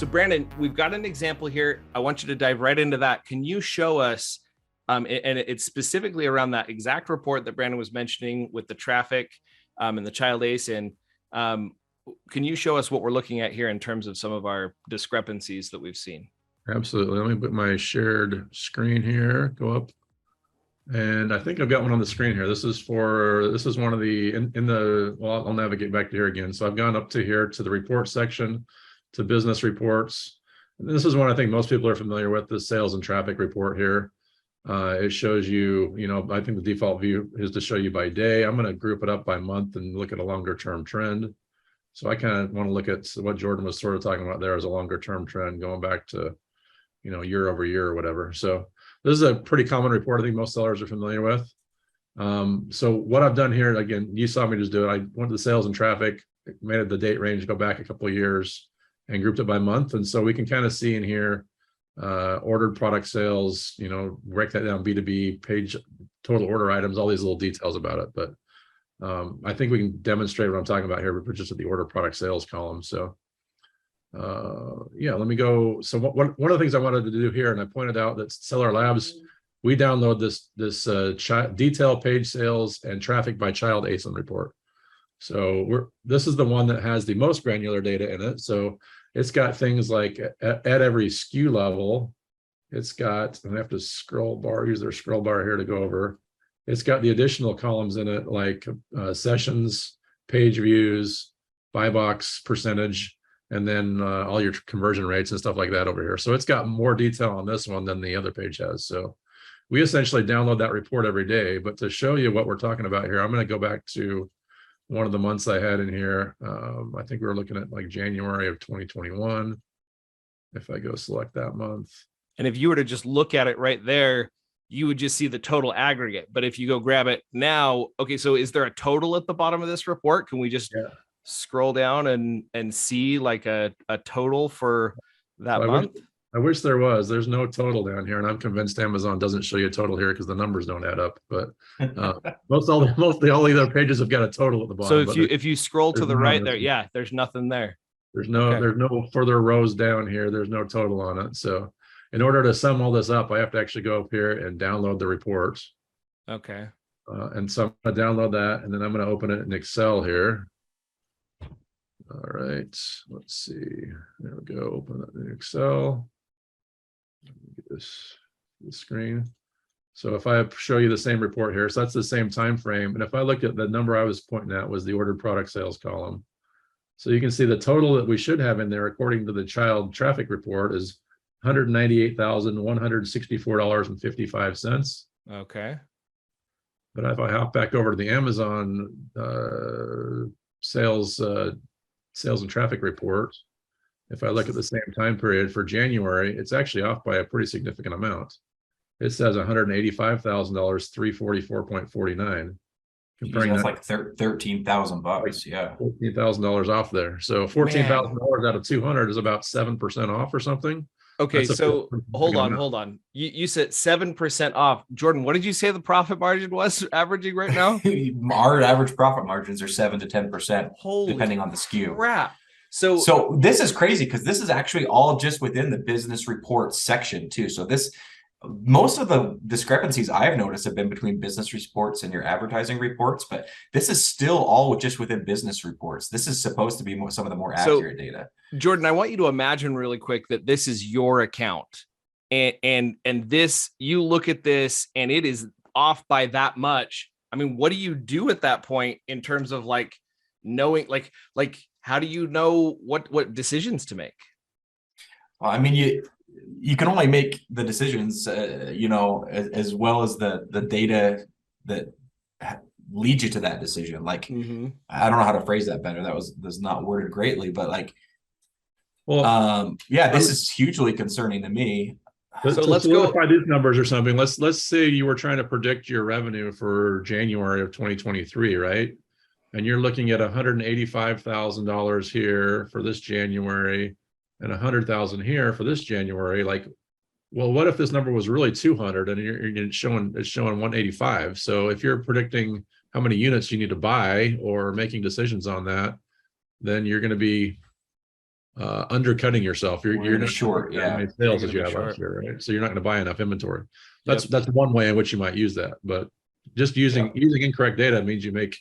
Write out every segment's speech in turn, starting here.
So Brandon, we've got an example here. I want you to dive right into that. Can you show us, and it's specifically around that exact report that Brandon was mentioning with the traffic and the child ACE. And can you show us what we're looking at here in terms of some of our discrepancies that we've seen? Absolutely. Let me put my shared screen here, go up. And I think I've got one on the screen here. This is one of the, well, I'll navigate back to here again. So I've gone up to here to the report section, to business reports. And this is one I think most people are familiar with, the sales and traffic report here. It shows you, I think the default view is to show you by day. I'm going to group it up by month and look at a longer term trend. So I kind of want to look at what Jordan was sort of talking about there as a longer term trend going back to, year over year or whatever. So this is a pretty common report I think most sellers are familiar with. So what I've done here, again, you saw me just do it. I went to the sales and traffic, made it the date range, go back a couple of years and grouped it by month. And so we can kind of see in here, ordered product sales, break that down, B2B, page, total order items, all these little details about it. But I think we can demonstrate what I'm talking about here, but just at the order product sales column. So yeah, let me go. So one of the things I wanted to do here, and I pointed out that Seller Labs, we download this detailed page sales and traffic by child ASIN report. So this is the one that has the most granular data in it. So it's got things like at every SKU level, it's got, and I have to use their scroll bar here to go over. It's got the additional columns in it, like sessions, page views, buy box percentage, and then all your conversion rates and stuff like that over here. So it's got more detail on this one than the other page has. So we essentially download that report every day. But to show you what we're talking about here, I'm going to go back to one of the months I had in here. I think we were looking at like January of 2021. If I go select that month. And if you were to just look at it right there, you would just see the total aggregate. But if you go grab it now, okay, so is there a total at the bottom of this report? Can we just scroll down and see like a total for that month? I wish there was. There's no total down here, and I'm convinced Amazon doesn't show you a total here because the numbers don't add up. But mostly all the other pages have got a total at the bottom. So if you scroll to the right there, there's nothing there. There's no further rows down here. There's no total on it. So in order to sum all this up, I have to actually go up here and download the reports. Okay. And so I'm going to download that, and then I'm going to open it in Excel here. All right, let's see. There we go. Open that in Excel. Get this screen. So if I show you the same report here, so that's the same time frame. And if I look at the number I was pointing at was the ordered product sales column. So you can see the total that we should have in there, according to the child traffic report, is $198,164.55. Okay. But if I hop back over to the Amazon sales and traffic report, if I look at the same time period for January, it's actually off by a pretty significant amount. It says $185,000, $344.49. Comparing that's like $13,000. Yeah, $14,000 off there. So $14,000 out of 200 is about 7% off or something. Okay, so hold on. You said 7% off. Jordan, what did you say the profit margin was averaging right now? Our average profit margins are 7 to 10%, depending on the SKU. Crap. So this is crazy because this is actually all just within the business reports section too. So most of the discrepancies I've noticed have been between business reports and your advertising reports, but this is still all just within business reports. This is supposed to be some of the more accurate data. Jordan, I want you to imagine really quick that this is your account, and this, you look at this and it is off by that much. I mean, what do you do at that point in terms of like knowing, like how do you know what decisions to make? Well, I mean, you can only make the decisions, as well as the data that leads you to that decision. Like, I don't know how to phrase that better. That was not worded greatly, but like, this is hugely concerning to me. So let's solidify these numbers or something. Let's say you were trying to predict your revenue for January of 2023, right? And you're looking at $185,000 here for this January and 100,000 here for this January. Like, well, what if this number was really 200 and it's showing 185? So if you're predicting how many units you need to buy or making decisions on that, then you're going to be undercutting yourself. You're in a not short, as many You're sales gonna as you be had last short. year, right? So you're not going to buy enough inventory. That's Yep. one way in which you might use that. But just using incorrect data means you make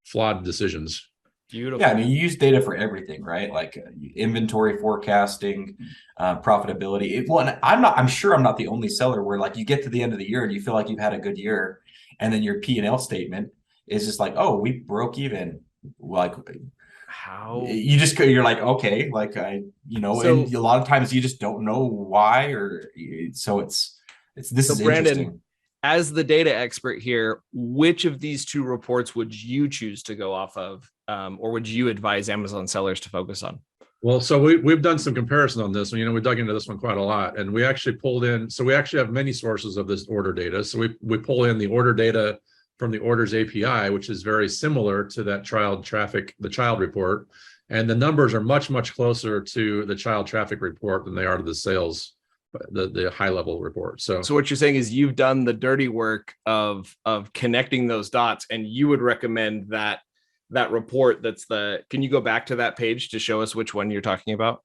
flawed decisions. Beautiful. Yeah, I mean, you use data for everything, right? Like inventory forecasting, profitability. I'm sure I'm not the only seller where like you get to the end of the year and you feel like you've had a good year, and then your P&L statement is just like, oh, we broke even. Like How? you're like, okay, like So- and a lot of times you just don't know why, or so this is Brandon, interesting. as the data expert here, which of these two reports would you choose to go off of, or would you advise Amazon sellers to focus on? Well, so we've done some comparison on this. We dug into this one quite a lot, and we actually pulled in. So we actually have many sources of this order data. So we pull in the order data from the orders API, which is very similar to that the child report, and the numbers are much closer to the child traffic report than they are to the sales, the high level report. So what you're saying is you've done the dirty work of connecting those dots, and you would recommend that report. Can you go back to that page to show us which one you're talking about?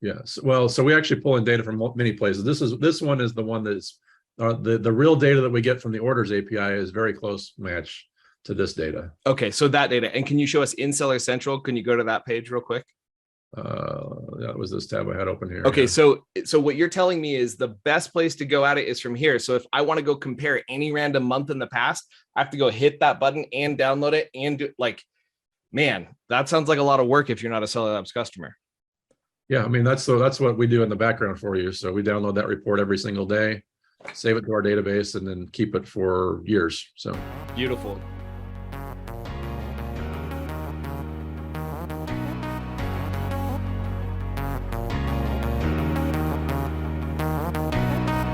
yes. Well, so we actually pull in data from many places. This one is the one that's the real data that we get from the orders API is very close match to this data. Okay, so that data, and can you show us in Seller Central? Can you go to that page real quick? That was this tab I had open here. Okay, yeah. so what you're telling me is the best place to go at it is from here. So if I want to go compare any random month in the past, I have to go hit that button and download it and do, like, man, that sounds like a lot of work if you're not a Seller Labs customer. Yeah, I mean, that's what we do in the background for you. So we download that report every single day, save it to our database, and then keep it for years. So Beautiful.